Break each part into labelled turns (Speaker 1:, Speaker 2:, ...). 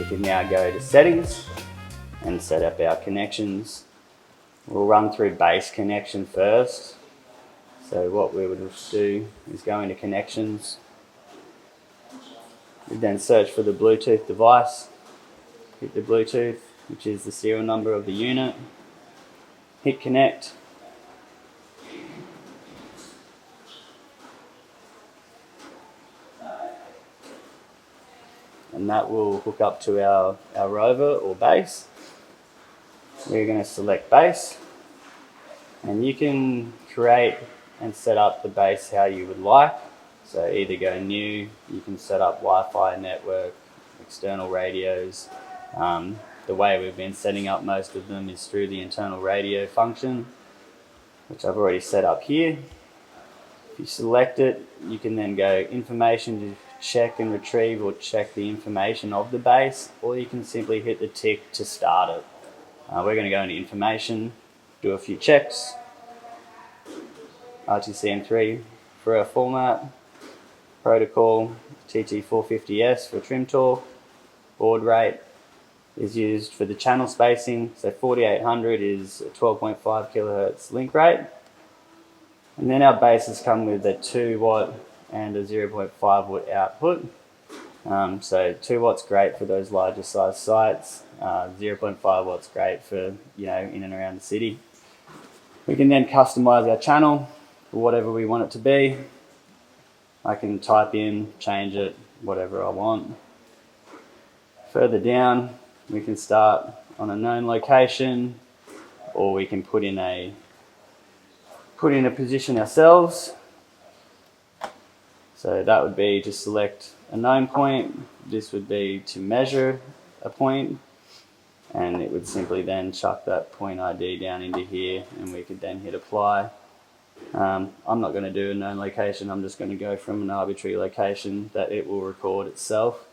Speaker 1: We can now go to settings and set up our connections. We'll run through base connection first. So what we would do is go into connections. We then search for the Bluetooth device. Hit the Bluetooth, which is the serial number of the unit. Hit connect. And that will hook up to our rover or base. We're going to select base, and you can create and set up the base how you would like. So either go new, you can set up Wi-Fi network, external radios. The way we've been setting up most of them is through the internal radio function, which I've already set up here. If you select it, you can then go information to check and retrieve or check the information of the base, or you can simply hit the tick to start it. We're going to go into information, do a few checks. RTCM3 for our format, protocol TT450S for trim torque, baud rate is used for the channel spacing, so 4800 is a 12.5 kilohertz link rate. And then our bases come with a 2 watt and a 0.5 watt output. So 2 watts great for those larger size sites, 0.5 watts great for, in and around the city. We can then customize our channel for whatever we want it to be. I can type in, change it, whatever I want. Further down, we can start on a known location, or we can put in a position ourselves. So that would be to select a known point. This would be to measure a point, and it would simply then chuck that point ID down into here, and we could then hit apply. I'm not going to do a known location, I'm just going to go from an arbitrary location that it will record itself.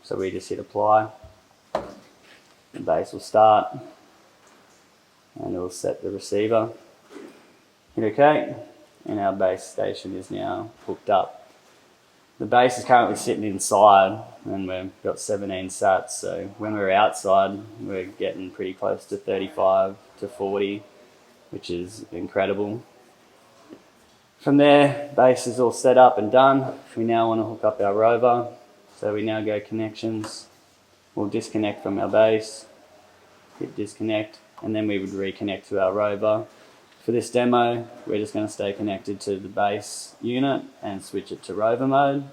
Speaker 1: So we just hit apply, the base will start, and it will set the receiver. Hit OK, and our base station is now hooked up. The base is currently sitting inside, and we've got 17 sats, so when we're outside we're getting pretty close to 35 to 40, which is incredible. From there, base is all set up and done. We now want to hook up our rover, so we now go connections. We'll disconnect from our base, hit disconnect, and then we would reconnect to our rover. For this demo, we're just going to stay connected to the base unit and switch it to rover mode.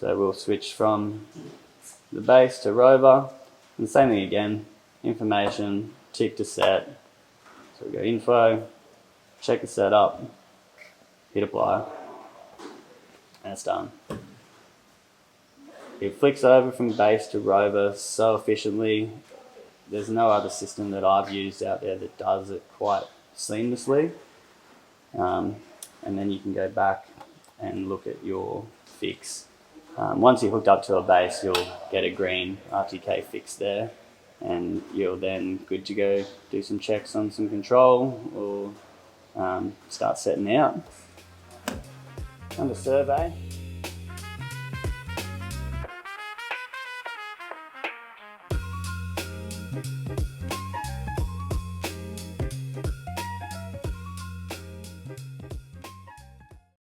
Speaker 1: So we'll switch from the base to rover, and same thing again, information, tick to set. So we go info, check the setup, hit apply, and it's done. It flicks over from base to rover so efficiently. There's no other system that I've used out there that does it quite seamlessly. And then you can go back and look at your fix. Once you're hooked up to a base, you'll get a green RTK fix there, and you're then good to go do some checks on some control, or start setting out. Under survey,